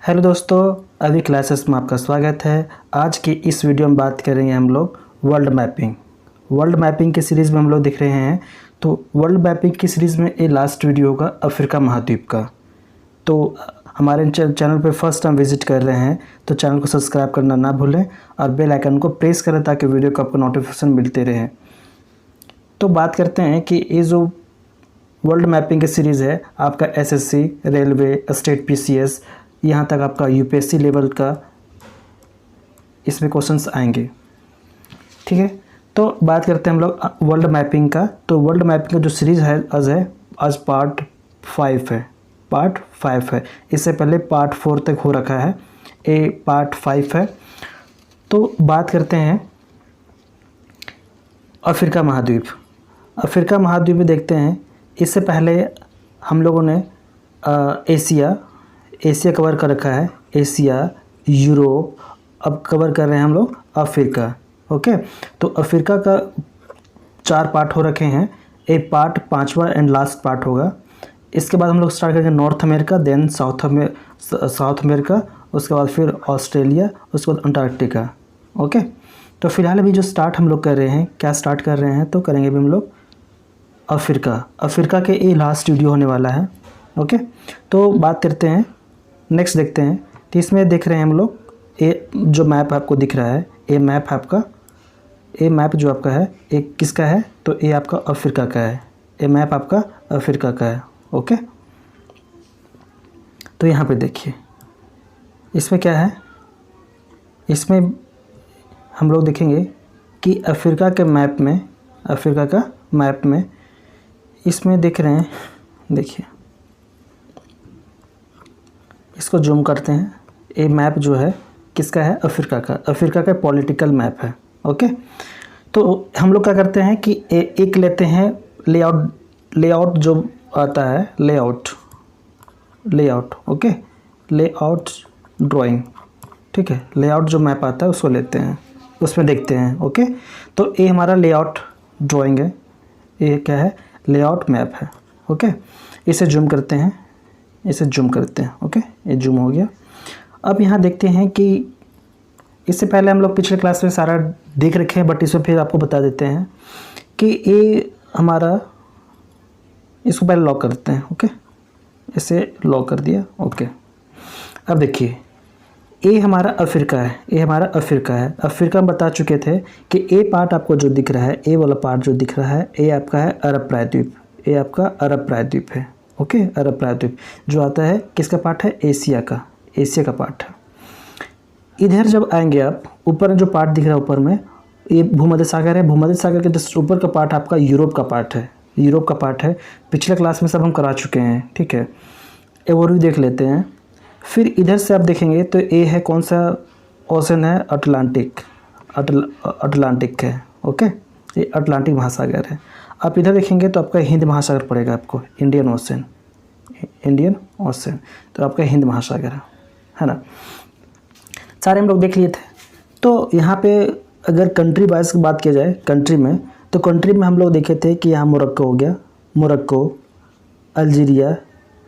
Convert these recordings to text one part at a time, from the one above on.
Hello दोस्तों, अभी classes में आपका स्वागत है। आज की इस वीडियो में बात करेंगे हम लोग वर्ल्ड मैपिंग की सीरीज़ में हम लोग देख रहे हैं। तो वर्ल्ड मैपिंग की सीरीज़ में ये लास्ट वीडियो होगा अफ्रीका महाद्वीप का। तो हमारे चैनल पे फर्स्ट टाइम विजिट कर रहे हैं तो चैनल को सब्सक्राइब करना ना भूलें और बेल आइकन को प्रेस करें ताकि वीडियो का आपको नोटिफिकेशन मिलते रहे। तो बात करते हैं कि ये जो वर्ल्ड मैपिंग की सीरीज़ है, आपका एसएससी, रेलवे, स्टेट पीसीएस, यहाँ तक आपका यूपीएससी लेवल का इसमें क्वेश्चंस आएंगे। ठीक है, तो बात करते हैं हम लोग वर्ल्ड मैपिंग का। तो वर्ल्ड मैपिंग का जो सीरीज़ है आज पार्ट 5 है। इससे पहले पार्ट 4 तक हो रखा है, ये पार्ट 5 है। तो बात करते हैं अफ्रीका महाद्वीप में देखते हैं। इससे पहले हम लोगों ने एशिया कवर कर रखा है, एशिया, यूरोप, अब कवर कर रहे हैं हम लोग अफ्रीका। ओके, तो अफ्रीका का 4 पार्ट हो रखे हैं, एक पार्ट 5वां एंड लास्ट पार्ट होगा। इसके बाद हम लोग स्टार्ट करेंगे North America, then South America, उसके बाद फिर ऑस्ट्रेलिया, उसके बाद अंटार्कटिका। ओके, तो फिलहाल अभी जो स्टार्ट हम लोग कर रहे हैं, क्या स्टार्ट कर रहे हैं, तो करेंगे अभी हम लोग अफ्रीका के ये लास्ट वीडियो होने वाला है। ओके, तो बात करते हैं, नेक्स्ट देखते हैं। तो इसमें देख रहे हैं हम लोग, ये जो मैप आपको दिख रहा है, ये मैप आपका, ये मैप जो आपका है, ये किसका है, तो ये आपका अफ्रीका का है। ये मैप आपका अफ्रीका का है। ओके, तो यहाँ पे देखिए, इसमें क्या है, इसमें हम लोग देखेंगे कि अफ्रीका का मैप में इसमें देख रहे हैं, देखिए इसको जूम करते हैं। ये मैप जो है किसका है, अफ्रीका का पॉलिटिकल मैप है। ओके, तो हम लोग क्या करते हैं कि एक लेते हैं लेआउट जो आता है, लेआउट ओके, लेआउट ड्राइंग। ठीक है, लेआउट जो मैप आता है उसको लेते हैं, उसमें देखते हैं। ओके, तो ये हमारा लेआउट ड्राइंग है, ये क्या है, लेआउट मैप है। ओके, इसे जूम करते हैं, ओके, ये जूम हो गया। अब यहाँ देखते हैं कि इससे पहले हम लोग पिछले क्लास में सारा देख रखे हैं, बट इसमें फिर आपको बता देते हैं कि ये हमारा, इसको पहले लॉक करते हैं। ओके, इसे लॉक कर दिया। ओके, अब देखिए, ये हमारा अफ्रीका है। अफ्रीका में बता चुके थे कि ये पार्ट आपको जो दिख रहा है, ये वाला पार्ट जो दिख रहा है, ये आपका है अरब प्रायद्वीप है। ओके, अरब प्रायद्वीप जो आता है किसका पार्ट है, एशिया का पार्ट है। इधर जब आएंगे आप, ऊपर जो पार्ट दिख रहा है ऊपर में, ये भूमध्य सागर है। भूमध्य सागर के जस्ट ऊपर का पार्ट आपका यूरोप का पार्ट है। पिछले क्लास में सब हम करा चुके हैं। ठीक है, एक और भी देख लेते हैं। फिर इधर से आप देखेंगे तो ये है, कौन सा ओशन है, अटलांटिक है। ओके, ये अटलांटिक महासागर है। आप इधर देखेंगे तो आपका हिंद महासागर पड़ेगा, आपको इंडियन ओशन, तो आपका हिंद महासागर है ना। सारे हम लोग देख लिए थे। तो यहाँ पे अगर कंट्री वाइज की बात किया जाए, कंट्री में हम लोग देखे थे कि यहाँ मोरक्को हो गया, अल्जीरिया,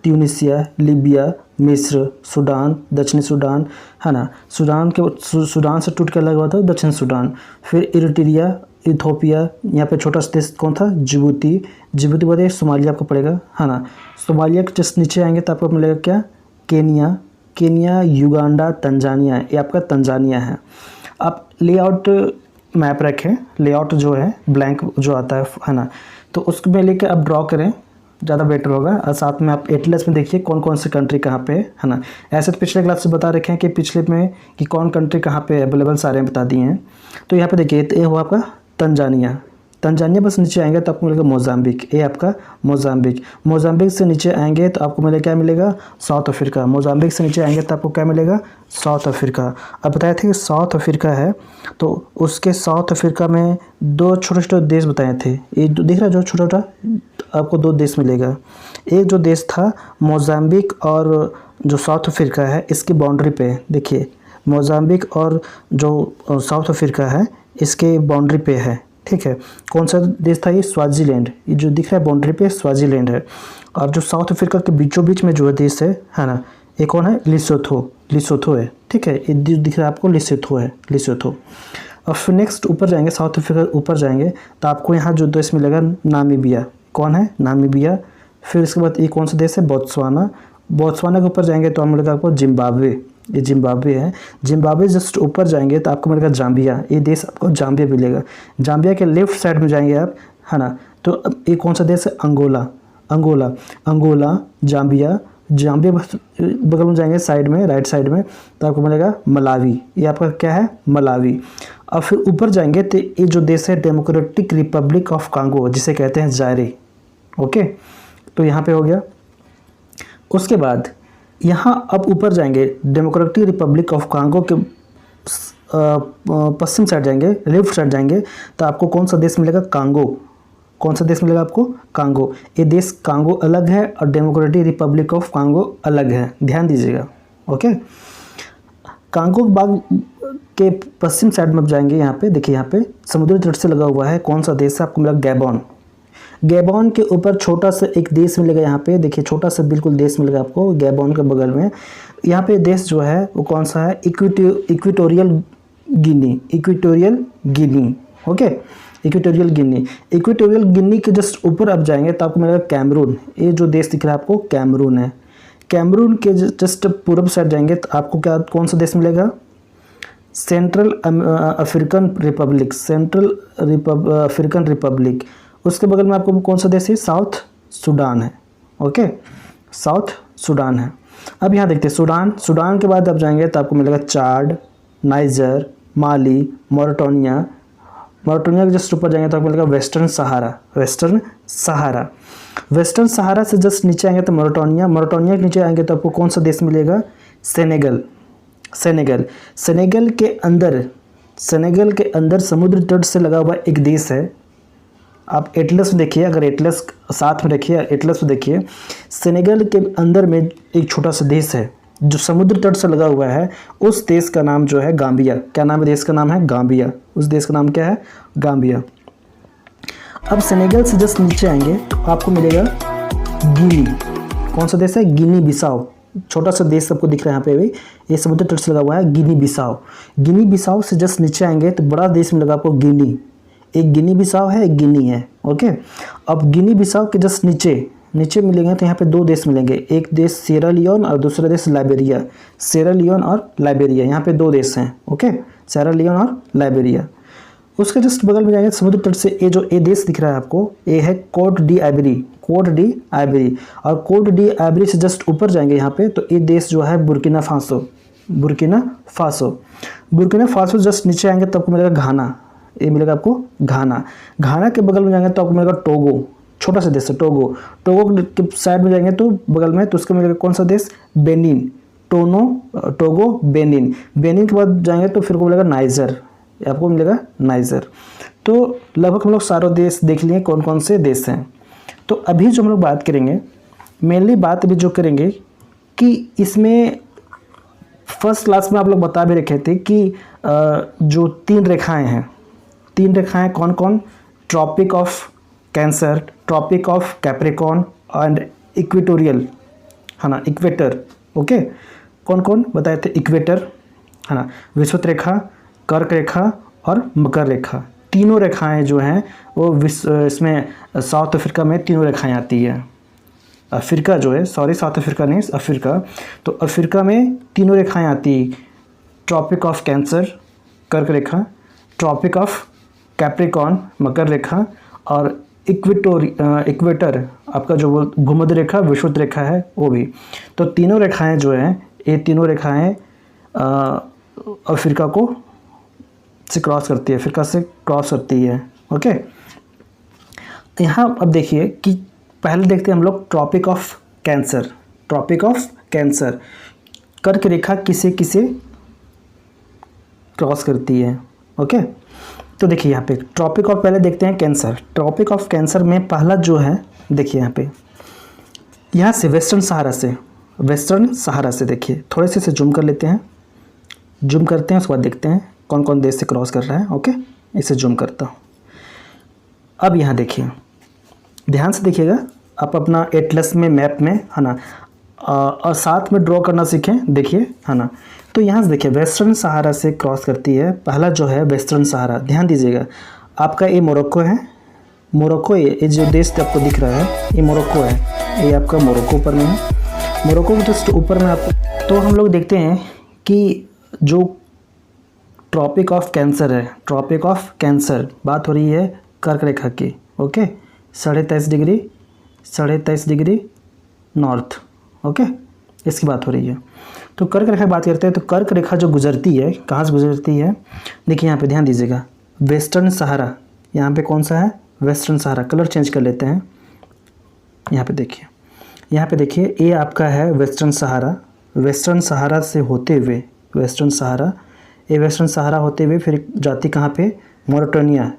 ट्यूनीसिया, लीबिया, मिस्र, सूडान, दक्षिणी सूडान है ना। सूडान से टूट के अलग हुआ था दक्षिण सूडान। फिर इरिट्रिया, इथोपिया, यहाँ पे छोटा सा देश कौन था, जिबूती बोले, सोमालिया आपको पड़ेगा है ना। सोमालिया के जस्ट नीचे आएंगे तो आपको मिलेगा क्या, केनिया, युगांडा, तंजानिया, ये आपका तंजानिया है। आप लेआउट मैप रखें, लेआउट जो है ब्लैंक जो आता है ना, तो उसमें लेके आप ड्रॉ करें, ज़्यादा बेटर होगा। और साथ में आप एटलस में देखिए कौन कौन से कंट्री कहाँ पे है ना। ऐसे तो पिछले क्लास से बता रखे हैं कि पिछले में कि कौन कंट्री कहाँ पे अवेलेबल, सारे बता दिए हैं। तो यहाँ पे देखिए, ये हुआ आपका तंजानिया बस नीचे आएंगे तो आपको मिलेगा मोजाम्बिक, ये आपका मोजाम्बिक से नीचे आएंगे तो आपको मिलेगा, क्या मिलेगा, साउथ अफ्रीका। मोजाम्बिक से नीचे आएंगे तो आपको क्या मिलेगा, साउथ अफ्रीका। अब बताए थे कि साउथ अफ्रीका है, तो उसके साउथ अफ्रीका में 2 छोटे देश बताए थे। ये दिख रहा है जो छोटा, आपको 2 देश मिलेगा। एक जो देश था मोजाम्बिक, और जो साउथ अफ्रीका है इसकी बाउंड्री पे देखिए, मोजाम्बिक और जो साउथ अफ्रीका है इसके बाउंड्री पे है। ठीक है, कौन सा देश था ये, स्वाजीलैंड। ये जो दिख रहा है बाउंड्री पे स्वाजीलैंड है। और जो साउथ अफ्रीका के बीचों बीच में जो देश है ना, ये कौन है, लिसोथो। लिसोथो है, ठीक है, ये दिख रहा है आपको लिसोथो है, लिसोथो। और फिर नेक्स्ट ऊपर जाएंगे, साउथ अफ्रीका ऊपर जाएंगे तो आपको यहाँ जो देश मिलेगा नामीबिया। कौन है? नामीबिया। फिर इसके बाद ये कौन सा देश है? बोत्सवाना। बोत्सवाना के ऊपर जाएंगे तो हम मिलेगा आपको जिम्बाब्वे, ये जिम्बाब्वे है। जिम्बाब्वे जस्ट ऊपर जाएंगे तो आपको मिलेगा जाम्बिया, ये देश आपको जाम्बिया मिलेगा। जाम्बिया के लेफ्ट साइड में जाएंगे आप, है ना, तो अब ये कौन सा देश है? Angola. Angola, Angola, Zambia, Zambia बगल में जाएंगे साइड में, राइट साइड में, तो आपको मिलेगा मलावी, ये आपका क्या है? मलावी। और फिर ऊपर जाएंगे तो ये जो देश है डेमोक्रेटिक रिपब्लिक ऑफ कांगो, जिसे कहते हैं जायरे। ओके, तो यहाँ पे हो गया। उसके बाद यहाँ अब ऊपर जाएंगे, डेमोक्रेटिक रिपब्लिक ऑफ कांगो के पश्चिम साइड जाएंगे, लेफ्ट साइड जाएंगे तो आपको कौन सा देश मिलेगा? कांगो। कौन सा देश मिलेगा आपको? कांगो। ये देश कांगो अलग है और डेमोक्रेटिक रिपब्लिक ऑफ कांगो अलग है, ध्यान दीजिएगा। ओके, कांगो बाग के पश्चिम साइड में जाएंगे, यहाँ पे देखिए, यहाँ पे समुद्री तट से लगा हुआ है कौन सा देश है? आपको मिलेगा गैबॉन। गैबॉन के ऊपर छोटा सा एक देश मिलेगा, यहाँ पे देखिए छोटा सा बिल्कुल देश मिलेगा आपको गैबॉन के बगल में। यहाँ पे देश जो है वो कौन सा है? Equatorial Guinea, Equatorial Guinea. Okay, Equatorial Guinea. Equatorial Guinea के जस्ट ऊपर अब जाएंगे तो आपको मिलेगा कैमरून। ये जो देश दिख रहा है आपको कैमरून है। कैमरून के जस्ट पूर्व साइड जाएंगे तो आपको क्या कौन सा देश मिलेगा? Central African Republic, central African Republic. उसके बगल में आपको कौन सा देश है? साउथ सूडान है। ओके, साउथ सूडान है। अब यहाँ देखते हैं सूडान। सूडान के बाद अब जाएंगे तो आपको मिलेगा चाड, नाइजर, माली, मोरिटानिया। मोरिटानिया के जस्ट ऊपर जाएंगे तो आपको मिलेगा वेस्टर्न सहारा, वेस्टर्न सहारा। वेस्टर्न सहारा से जस्ट नीचे आएंगे तो मोरिटानिया। मोरिटानिया के नीचे आएंगे तो आपको कौन सा देश मिलेगा? सेनेगल। सेनेगल, सेनेगल के अंदर, सेनेगल के अंदर समुद्र तट से लगा हुआ एक देश है। आप एटलस में देखिए, अगर एटलस साथ में रखिए, एटलस में देखिए, सेनेगल के अंदर में एक छोटा सा देश है जो समुद्र तट से लगा हुआ है। उस देश का नाम जो है गाम्बिया। क्या नाम है? देश का नाम है गाम्बिया। उस देश का नाम क्या है? गाम्बिया। अब सेनेगल से जस्ट नीचे आएंगे तो आपको मिलेगा गिनी। कौन सा देश है? गिनी बिसाओ। छोटा सा देश सबको दिख रहा है यहाँ पे भी, ये समुद्र तट से लगा हुआ है, गिनी बिसाओ। गिनी बिसाओ से जस्ट नीचे आएंगे तो बड़ा देश मिलेगा आपको गिनी। एक गिनी बिसाओ है, एक गिनी है। ओके, अब गिनी बिसाओ के जस्ट नीचे मिलेंगे तो यहाँ पे दो देश मिलेंगे, एक देश सेरा लियोन और दूसरा देश लाइबेरिया। सेरा लियोन और लाइबेरिया, यहाँ पे दो देश हैं। ओके, सेरा लियोन और लाइबेरिया। उसके जस्ट बगल में जाएंगे समुद्र तट से, ये देश दिख रहा है आपको, ये है Cote d'Ivoire, Cote d'Ivoire. और कोट डी आइवरी से जस्ट ऊपर जाएंगे यहाँ पे तो ये देश जो है Burkina Faso, Burkina Faso. Burkina Faso just नीचे आएंगे तो आपको मिलेगा घाना, ये मिलेगा आपको घाना। घाना के बगल में जाएंगे तो आपको मिलेगा टोगो, छोटा सा देश है टोगो। टोगो के साइड में जाएंगे तो बगल में तो उसका मिलेगा कौन सा देश? बेनिन। Togo, Benin. बेनिन के बाद जाएंगे तो फिर को मिलेगा नाइजर, आपको मिलेगा नाइजर। तो लगभग हम लोग सारे देश देख लिए कौन कौन से देश हैं। तो अभी जो हम लोग बात करेंगे, मेनली बात अभी जो करेंगे कि इसमें फर्स्ट क्लास में आप लोग बता भी रखे थे कि जो तीन रेखाएं हैं, तीन रेखाएं कौन कौन? Tropic of Cancer, Tropic of Capricorn and equatorial, है ना, इक्वेटर। ओके, कौन कौन बताए थे? इक्वेटर, है ना, विषुवत रेखा, कर्क रेखा और मकर रेखा। तीनों रेखाएं जो हैं वो इसमें साउथ अफ्रीका में तीनों रेखाएं आती है। अफ्रीका जो है, सॉरी साउथ अफ्रीका नहीं, अफ्रीका। तो अफ्रीका में तीनों रेखाएं आती है, ट्रॉपिक ऑफ कैंसर कर्क रेखा, ट्रॉपिक ऑफ कैप्रिकॉर्न मकर रेखा और इक्वेटर आपका जो भूमध्य रेखा विषुवत रेखा है वो भी। तो तीनों रेखाएं जो हैं, ये तीनों रेखाएं अफ्रीका को से क्रॉस करती है, अफ्रीका से क्रॉस करती है। ओके, यहाँ अब देखिए कि पहले देखते हैं हम लोग Tropic of Cancer. Tropic of Cancer, कर्क रेखा किसे किसे क्रॉस करती है? ओके, तो देखिए यहाँ पे ट्रॉपिक ऑफ, पहले देखते हैं कैंसर। ट्रॉपिक ऑफ कैंसर में पहला जो है, देखिए यहाँ पे, यहाँ से वेस्टर्न सहारा से देखिए, थोड़े से जूम कर लेते हैं, जूम करते हैं, उसके बाद देखते हैं कौन कौन देश से क्रॉस कर रहा है। ओके, इसे जूम करता हूँ। अब यहाँ देखिए, ध्यान से देखिएगा, आप अपना एटलस में, मैप में, है ना, और साथ में ड्रॉ करना सीखें, देखिए है ना। तो यहाँ से देखिए वेस्टर्न सहारा से क्रॉस करती है, पहला जो है वेस्टर्न सहारा, ध्यान दीजिएगा आपका ये मोरक्को है, मोरक्को ये जो देश आपको दिख रहा है ये मोरक्को है, ये आपका मोरक्को ऊपर में है, मोरक्को के जस्ट ऊपर में आपको। तो हम लोग देखते हैं कि जो ट्रॉपिक ऑफ कैंसर है, ट्रॉपिक ऑफ कैंसर बात हो रही है कर्क रेखा की, ओके 23.5 डिग्री नॉर्थ, ओके इसकी बात हो रही है। तो कर्क रेखा की बात करते हैं, तो कर्क रेखा जो गुजरती है कहाँ से गुजरती है, देखिए यहाँ पे ध्यान दीजिएगा वेस्टर्न सहारा, यहाँ पे कौन सा है वेस्टर्न सहारा, कलर चेंज कर लेते हैं, यहाँ पे देखिए, यहाँ पे देखिए ये आपका है वेस्टर्न सहारा, वेस्टर्न सहारा से होते हुए वेस्टर्न सहारा, ये वेस्टर्न सहारा होते हुए फिर जाती कहाँ पे मोरिटानिया,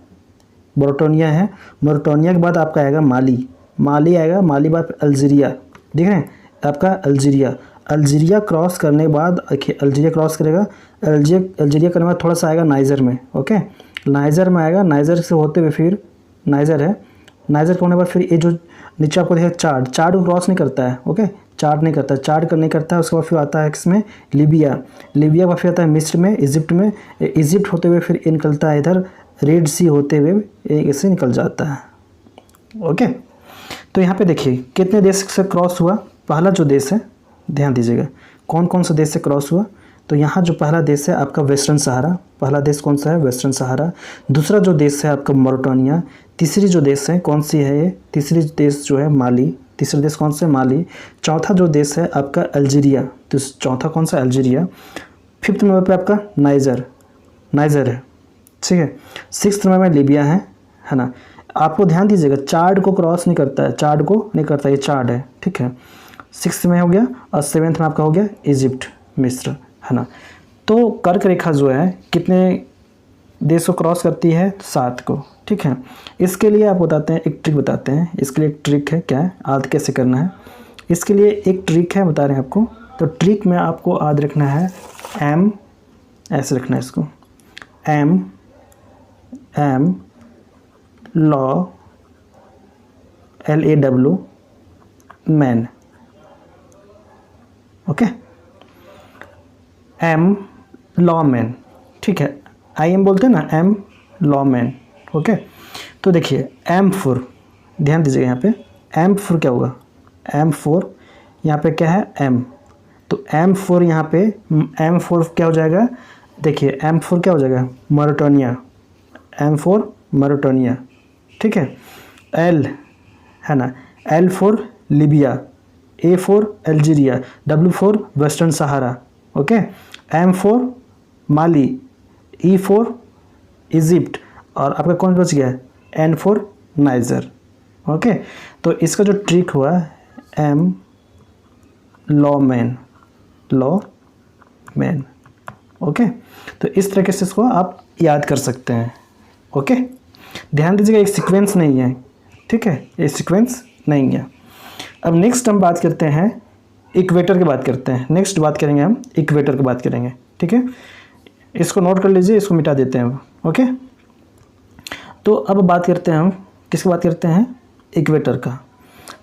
मोरिटानिया है, मोरिटानिया के बाद आपका आएगा माली, माली आएगा, माली बाद अल्जीरिया, देख रहे हैं आपका अल्जीरिया, अल्जीरिया क्रॉस करने के बाद देखिए अल्जीरिया क्रॉस करेगा, अल्जीरिया करने के बाद थोड़ा सा आएगा नाइजर में, ओके नाइजर में आएगा, नाइजर से होते हुए फिर नाइजर है, नाइजर के होने के बाद फिर ये जो नीचे आपको देखिए चाड, चाड को क्रॉस नहीं करता है, ओके चाड नहीं करता, चाड नहीं करता है, उसके बाद फिर आता है किसमें लीबिया, लीबिया का फिर आता है मिस्र में, इजिप्ट में, इजिप्ट होते हुए फिर निकलता है इधर रेड सी होते हुए इससे निकल जाता है, ओके। तो यहाँ पे देखिए कितने देश से क्रॉस हुआ, पहला जो देश है ध्यान दीजिएगा कौन कौन सा देश से क्रॉस हुआ, तो यहाँ जो पहला देश है आपका वेस्टर्न सहारा, पहला देश कौन सा है वेस्टर्न सहारा, दूसरा जो देश है आपका मोरिटानिया, तीसरी जो देश है कौन सी है ये, तीसरी देश जो है माली, तीसरा देश कौन सा है माली, चौथा जो देश है आपका अल्जीरिया, तो चौथा कौन सा अल्जीरिया, फिफ्थ नंबर पे आपका नाइजर, नाइजर है, ठीक है, सिक्स्थ नंबर में लीबिया है ना। आपको ध्यान दीजिएगा चार्ड को क्रॉस नहीं करता है, चार्ड को नहीं करता, ये चार्ड है, ठीक है, सिक्स्थ में हो गया और सेवेंथ में आपका हो गया इजिप्ट मिस्र, है ना। तो कर्क रेखा जो है कितने देश को क्रॉस करती है, 7 को, ठीक है। इसके लिए आप बताते हैं एक ट्रिक बताते हैं, इसके लिए एक ट्रिक है, क्या है आद कैसे करना है, इसके लिए एक ट्रिक है बता रहे हैं आपको। तो ट्रिक में आपको आद रखना है एम, ऐसे रखना है इसको, M M law LAW man, okay M law man, ठीक है, IM बोलते हैं ना, एम लॉ मैन, ओके। तो देखिए M4 ध्यान दीजिएगा, यहाँ पे M4 क्या होगा, M4 यहाँ पे क्या है M, तो M4 यहाँ पे M4 क्या हो जाएगा, देखिए M4 क्या हो जाएगा मोरिटानिया, M4 मोरिटानिया, ठीक है, L है ना, L4 Libya, A4 Algeria, W4 western Sahara, okay, M4 Mali, E4 Egypt और आपका कौन बच गया N4 नाइजर, ओके। तो इसका जो ट्रिक हुआ M law man, law man, okay. तो इस तरीके से इसको आप याद कर सकते हैं, ओके। ध्यान दीजिएगा एक सीक्वेंस नहीं है, ठीक है, ये सीक्वेंस नहीं है। अब नेक्स्ट हम बात करते हैं इक्वेटर की बात करते हैं, नेक्स्ट बात करेंगे हम इक्वेटर की बात करेंगे, ठीक है। इसको नोट कर लीजिए, इसको मिटा देते हैं, ओके। तो अब बात करते हैं हम किसकी बात करते हैं, इक्वेटर का।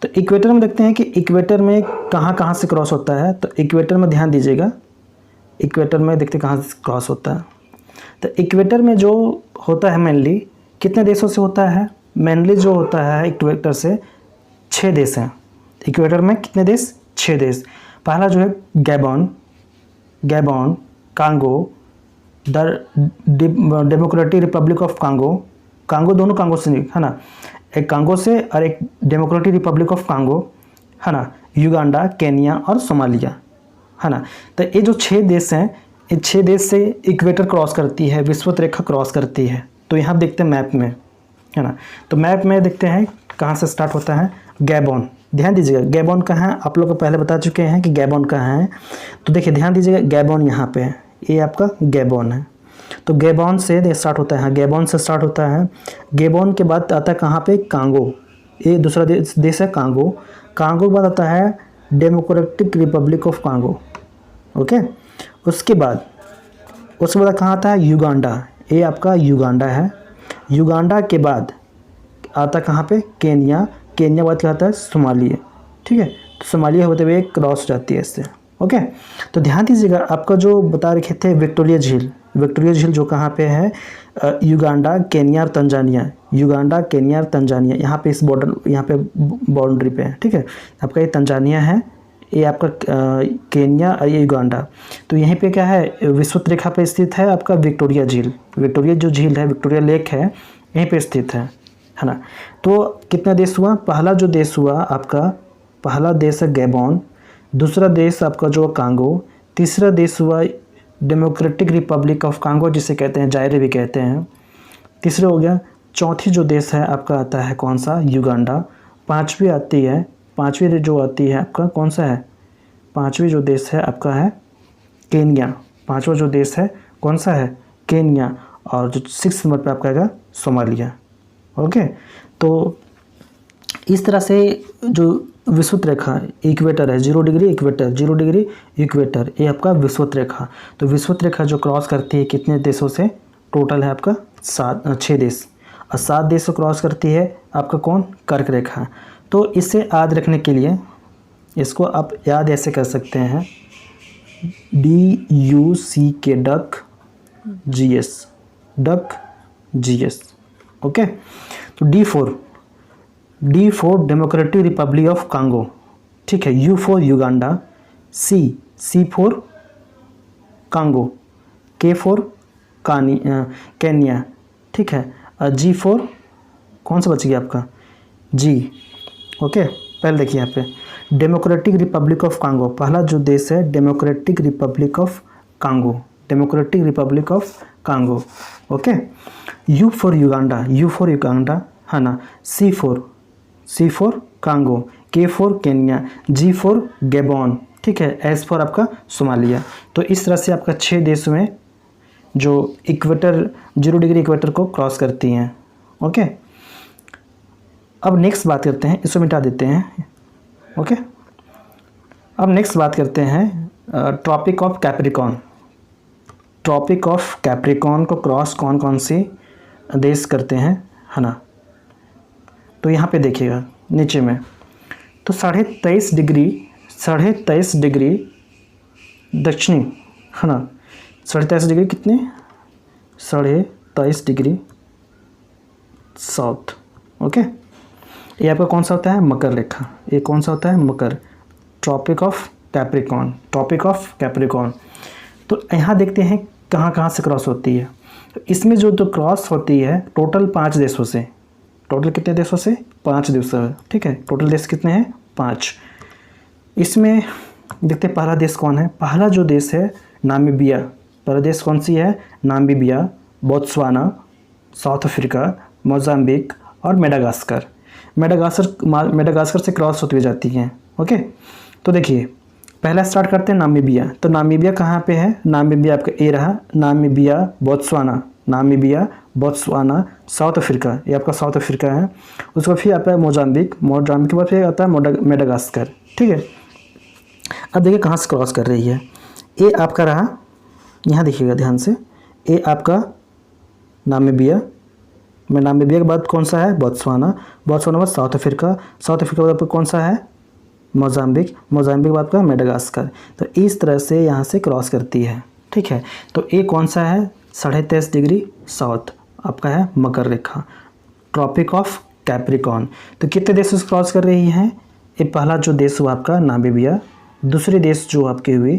तो इक्वेटर में देखते हैं कि इक्वेटर में कहाँ कहाँ से क्रॉस होता है। तो इक्वेटर में ध्यान दीजिएगा, इक्वेटर में देखते कहाँ से क्रॉस होता है। तो इक्वेटर में जो होता है मेनली कितने देशों से होता है, मेनली जो होता है इक्वेटर से 6 देश हैं। इक्वेटर में कितने देश, 6 देश। पहला जो है Gabon, Gabon, Congo, democratic Republic of Congo, Congo दोनों कांगो से है ना, एक कांगो से और एक डेमोक्रेटिक रिपब्लिक ऑफ कांगो है ना, युगांडा, केनिया और सोमालिया है ना। तो ये जो 6 देश हैं, ये 6 देश से इक्वेटर क्रॉस करती है, विषुवत रेखा क्रॉस करती है। तो यहाँ देखते हैं मैप में है ना, तो मैप में देखते हैं कहाँ से स्टार्ट होता है, गैबॉन। ध्यान दीजिएगा गैबॉन कहाँ है, आप लोग को पहले बता चुके हैं कि गैबॉन कहाँ है। तो देखिए ध्यान दीजिएगा गैबॉन यहाँ पे है, ये आपका गैबॉन है। तो गैबॉन से स्टार्ट होता है, गैबॉन से स्टार्ट होता है। गैबॉन के बाद आता है कहाँ पे, कांगो, ये दूसरा देश है कांगो। कांगो के बाद आता है democratic Republic of Congo, okay. उसके बाद कहाँ आता है, युगांडा, ये आपका युगांडा है। युगांडा के बाद आता कहाँ पे, केनिया, केनिया बाद क्या आता है, सोमालिया, ठीक है। तो सोमालिया होते हुए क्रॉस हो जाती है इससे। ओके, तो ध्यान दीजिएगा, आपका जो बता रखे थे विक्टोरिया झील, विक्टोरिया झील जो कहाँ पे है, युगांडा, केन्या और तंजानिया, युगांडा, केन्या और तंजानिया, यहाँ पे इस बॉर्डर, यहाँ पे बाउंड्री पे है। ठीक है, आपका ये तंजानिया है, ये आपका केन्या और ये युगांडा। तो यहीं पे क्या है, विषुवत रेखा पे स्थित है आपका विक्टोरिया झील। विक्टोरिया जो झील है, विक्टोरिया लेक है, यहीं पे स्थित है ना। तो कितना देश हुआ, पहला जो देश हुआ आपका, पहला देश है गैबॉन, दूसरा देश आपका जो कांगो, तीसरा देश हुआ डेमोक्रेटिक रिपब्लिक ऑफ कांगो जिसे कहते हैं, जायरे भी कहते हैं, तीसरा हो गया। चौथी जो देश है आपका आता है कौन सा, युगांडा। पांचवी आती है, पांचवी जो आती है आपका कौन सा है, पांचवी जो देश है आपका है केन्या। पांचवा जो देश है कौन सा है, केन्या। और जो 6 नंबर पे आपका आएगा सोमालिया। ओके, तो इस तरह से जो विषुवत रेखा इक्वेटर है, 0 डिग्री इक्वेटर, 0 डिग्री इक्वेटर, ये आपका विषुवत रेखा। तो विषुवत रेखा जो क्रॉस करती है कितने देशों से, टोटल है आपका 6 देश, और 7 देश को क्रॉस करती है आपका कौन, कर्क रेखा। तो इसे याद रखने के लिए इसको आप याद ऐसे कर सकते हैं, DUCK duck GS, duck GS। Okay, तो D for democratic Republic of Congo, ठीक है, U for Uganda, C for Congo, K for Kenya, ठीक है, G फॉर कौन सा बच गया आपका, G। ओके, पहले देखिए यहाँ पे डेमोक्रेटिक रिपब्लिक ऑफ कांगो, पहला जो देश है democratic Republic of Congo, democratic Republic of Congo. Okay, U for Uganda, U for Uganda है ना, C for Congo, K for Kenya, G for Gabon, ठीक है, S फॉर आपका सोमालिया। तो इस तरह से आपका 6 देश में जो इक्वेटर, 0 डिग्री इक्वेटर को क्रॉस करती हैं। ओके, अब नेक्स्ट बात करते हैं, इसको मिटा देते हैं। ओके, अब नेक्स्ट बात करते हैं Tropic of Capricorn. Tropic of कैप्रिकॉर्न को क्रॉस कौन कौन से देश करते हैं, है ना। तो यहाँ पे देखिएगा नीचे में, तो 23.5 डिग्री दक्षिणी, है ना, 23.5 डिग्री कितने, 23.5 डिग्री साउथ। ओके, ये आपका कौन सा होता है, मकर रेखा। ये कौन सा होता है, मकर, tropic of Capricorn, tropic of Capricorn. तो यहाँ देखते हैं कहाँ कहाँ से क्रॉस होती है। तो इसमें जो क्रॉस होती है टोटल 5 देशों से, टोटल कितने देशों से, 5 देशों, ठीक है, टोटल देश कितने हैं, 5। इसमें देखते हैं पहला देश कौन है, पहला जो देश है नामीबिया। पहला देश कौन सी है, Namibia, Botswana, south Africa, Mozambique और मेडागास्कर। मेडागास्कर से क्रॉस होती हुई जाती हैं। ओके, तो देखिए पहला स्टार्ट करते हैं नामीबिया। तो नामीबिया कहाँ पे है, नामीबिया आपका ए रहा, नामीबिया, बोत्सवाना, साउथ अफ्रीका, ये आपका साउथ अफ्रीका है। उसको फिर आता है मोजाम्बिक के बाद फिर आता है मेडागास्कर, ठीक है। अब देखिए कहाँ से क्रॉस कर रही है, ए आपका रहा, यहाँ देखिएगा ध्यान से, ए आपका नामीबिया, नामीबिया के बाद कौन सा है, बोत्सवाना के बाद साउथ अफ्रीका के बाद आपका कौन सा है, मोजाम्बिक के बाद आपका मेडागास्कर। तो इस तरह से यहाँ से क्रॉस करती है, ठीक है। तो ए कौन सा है, 23.5 डिग्री साउथ आपका है मकर रेखा, ट्रॉपिक ऑफ कैप्रिकॉर्न। तो कितने देशों से क्रॉस कर रही हैं, ये पहला जो देश हुआ आपका नामीबिया, दूसरी देश जो आपकी हुई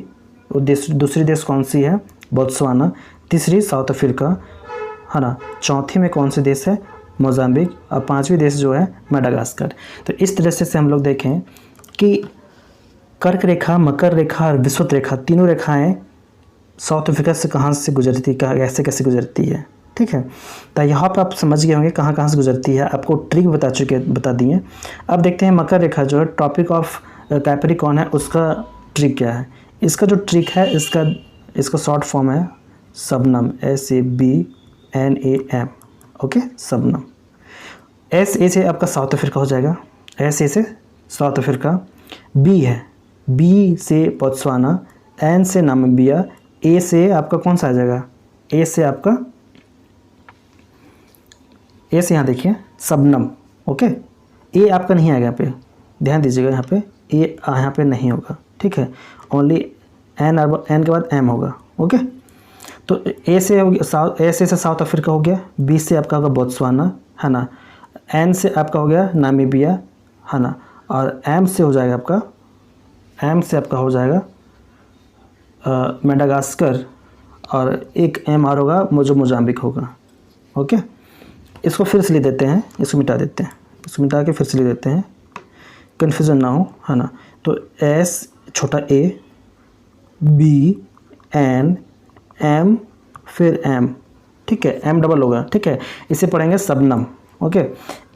वो दूसरी देश कौन सी है, बोत्सवाना, तीसरी साउथ अफ्रीका, है ना, चौथी में कौन से देश है, मोजाम्बिक, और 5वीं देश जो है मेडागास्कर। तो इस तरह से हम लोग देखें कि कर्क रेखा, मकर रेखा और विषुवत रेखा, तीनों रेखाएं साउथ अफ्रीका से कहाँ से गुजरती है, कैसे कैसे गुजरती है, ठीक है। तो यहाँ पर आप समझ गए होंगे कहाँ कहाँ से गुजरती है, आपको ट्रिक बता दिए। अब देखते हैं मकर रेखा जो है ट्रॉपिक ऑफ कैप्रिकॉर्न है, उसका ट्रिक क्या है। इसका जो ट्रिक है, इसका शॉर्ट फॉर्म है सबनम, SABNAM। ओके, सबनम। SA से आपका साउथ अफ्रीका हो जाएगा, SA से साउथ अफ्रीका, B है, B से बोत्सवाना, N से नामीबिया, A से आपका कौन सा आ जाएगा, A से आपका, A से यहाँ देखिए सबनम। ओके, A आपका नहीं आएगा, यहाँ पे ध्यान दीजिएगा, यहाँ पे ये यहाँ पे नहीं होगा, ठीक है, ओनली एन के बाद एम होगा। ओके, तो ए से हो गया, ए से साउथ अफ्रीका हो गया, बी से आपका होगा बोत्सवाना, है ना, एन से आपका हो गया नामीबिया, है ना, और एम से हो जाएगा आपका, एम से आपका हो जाएगा मेडागास्कर, और एक एम आर होगा जो मोजाम्बिक होगा। ओके, इसको फिर से लिख देते हैं, इसको मिटा देते हैं, इसको मिटा के फिर से लिख देते हैं, कन्फ्यूज़न ना हो, है ना। तो एस छोटा ए, बी, एन, एम, फिर एम, ठीक है, एम डबल होगा, ठीक है, इसे पढ़ेंगे शबनम। ओके,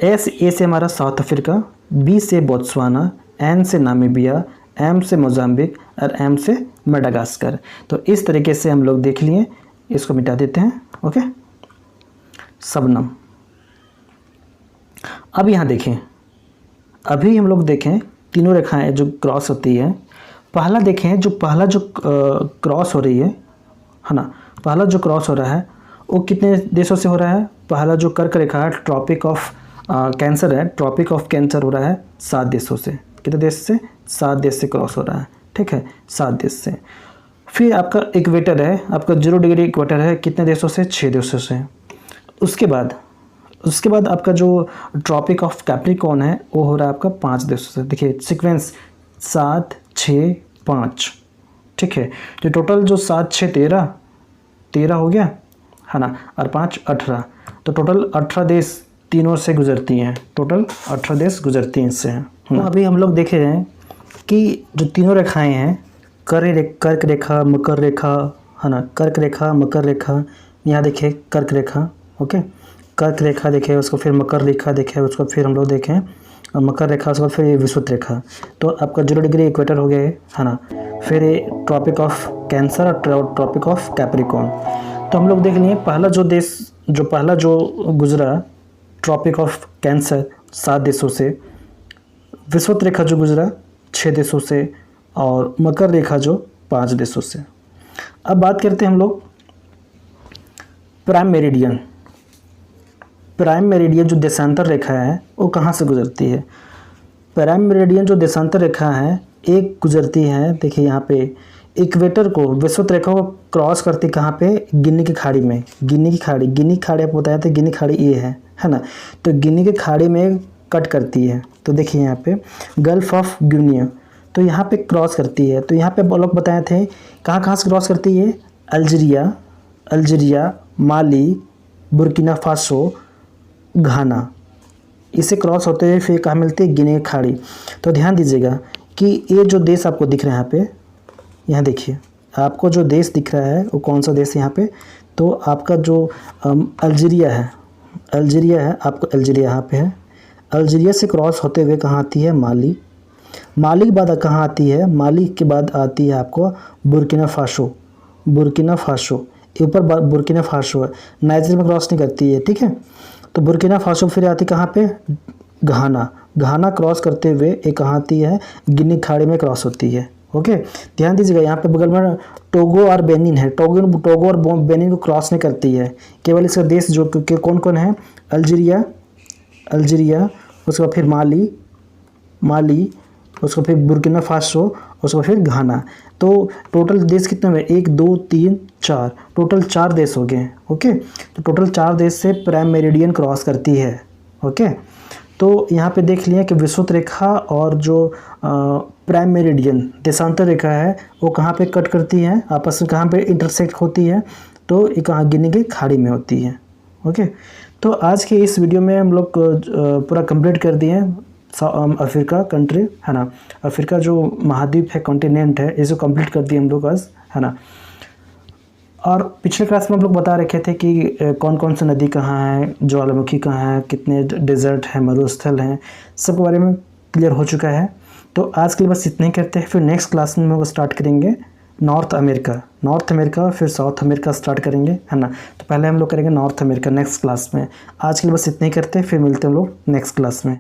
एस ए से हमारा साउथ अफ्रीका, बी से बोत्सवाना, एन से नामीबिया, एम से मोजाम्बिक और एम से मेडागास्कर। तो इस तरीके से हम लोग देख लिए, इसको मिटा देते हैं। ओके, शबनम। अब यहाँ देखें, अभी हम लोग देखें तीनों रेखाएं जो क्रॉस होती है, पहला देखें जो पहला जो क्रॉस हो रही है ना, पहला जो क्रॉस हो रहा है वो कितने देशों से हो रहा है? पहला जो कर्क रेखा है ट्रॉपिक ऑफ कैंसर है, ट्रॉपिक ऑफ कैंसर हो रहा है 7 देशों से। कितने देश से? 7 देश से क्रॉस हो रहा है, ठीक है, 7 देश से। फिर आपका इक्वेटर है, आपका 0 डिग्री इक्वेटर है, कितने देशों से? 6 देशों से। उसके बाद आपका जो ट्रॉपिक ऑफ कैप्रिकॉर्न है वो हो रहा है आपका 5 देशों से। देखिए सीक्वेंस 7, 6, 5, ठीक है। तो टोटल जो 7, 6, 13 हो गया, है ना, और 5, 18। तो टोटल 18 देश तीनों से गुजरती हैं, टोटल 18 देश गुजरती हैं इससे। तो अभी हम लोग देखे हैं कि जो तीनों रेखाएं हैं, कर्क रेखा, मकर रेखा, है ना, कर्क रेखा, मकर रेखा, यहाँ देखिए कर्क रेखा, ओके, कर्क रेखा देखे, उसको फिर मकर रेखा देखे, उसको फिर हम लोग देखें और मकर रेखा, उसके बाद फिर ये विषुवत रेखा। तो आपका 0 डिग्री इक्वेटर हो गया है ना, फिर ये ट्रॉपिक ऑफ कैंसर और ट्रॉपिक ऑफ कैप्रिकॉर्न। तो हम लोग देख लिए पहला जो गुजरा ट्रॉपिक ऑफ कैंसर 7 देशों से, विषुवत रेखा जो गुजरा 6 देशों से, और मकर रेखा जो 5 देशों से। अब बात करते हैं हम लोग प्राइम मेरिडियन जो देशांतर रेखा है वो कहाँ से गुजरती है? प्राइम मेरिडियन जो देशांतर रेखा है एक गुजरती है, देखिए यहाँ पे इक्वेटर को, विषुवत रेखा को क्रॉस करती कहाँ पे? गिनी की खाड़ी में। गिनी की खाड़ी आपको बताया था, गिनी खाड़ी ये है ना, तो गिनी की खाड़ी में कट करती है। तो देखिए यहाँ पे गल्फ ऑफ गिनी, तो यहाँ पे क्रॉस करती है। तो यहाँ पे लोग बताए थे कहाँ से क्रॉस करती है? अल्जीरिया, माली, बुर्किना फासो, घाना, इसे क्रॉस होते हुए फिर कहाँ मिलती है? गिनी खाड़ी। तो ध्यान दीजिएगा कि ये जो देश आपको दिख रहा है यहाँ पे, यहाँ देखिए आपको जो देश दिख रहा है वो कौन सा देश है यहाँ पे? तो आपका जो अल्जीरिया है, आपको अल्जीरिया यहाँ पे है। अल्जीरिया से क्रॉस होते हुए कहाँ आती है? माली के बाद कहाँ आती है? माली के बाद आती है आपको बुर्किना फासो, ऊपर बुर्किना फासो है, नाइजीरिया में क्रॉस नहीं करती है, ठीक है। तो बुर्किना फासो फिर आती कहाँ पे? घाना क्रॉस करते हुए एक कहाँ आती है? गिनी खाड़ी में क्रॉस होती है। ओके, ध्यान दीजिएगा यहाँ पे बगल में टोगो और बेनिन है, टोगो और बेनिन को क्रॉस नहीं करती है, केवल इसका देश जो कौन कौन है? अल्जीरिया, उसके बाद फिर माली, उसको फिर बुर्किना फासो, उसको फिर घाना। तो टोटल देश कितने हुए? 1, 2, 3, 4, टोटल 4 देश हो गए। ओके, तो टोटल 4 देश से प्राइम मेरिडियन क्रॉस करती है। ओके, तो यहाँ पे देख लिया कि विषुवत रेखा और जो प्राइम मेरिडियन देशांतर रेखा है वो कहाँ पे कट करती है, आपस में कहाँ पे इंटरसेक्ट होती है? तो ये कहाँ? गिनी की खाड़ी में होती है। ओके, तो आज के इस वीडियो में हम लोग पूरा कंप्लीट कर दिए हैं अफ्रीका कंट्री, है ना, अफ्रीका जो महाद्वीप है, कॉन्टिनेंट है, इसको कंप्लीट कर दिए हम लोग आज, है ना। और पिछले क्लास में हम लोग बता रखे थे कि कौन कौन सी नदी कहाँ है, ज्वालामुखी कहाँ है, कितने डेजर्ट है, मरुस्थल हैं, सब के बारे में क्लियर हो चुका है। तो आज के लिए बस इतना ही करते हैं, फिर नेक्स्ट क्लास में हम लोग स्टार्ट करेंगे नॉर्थ अमेरिका, फिर साउथ अमेरिका स्टार्ट करेंगे, है ना। तो पहले हम लोग करेंगे नॉर्थ अमेरिका नेक्स्ट क्लास में। आज के लिए बस इतना ही करते हैं, फिर मिलते हैं हम लोग नेक्स्ट क्लास में।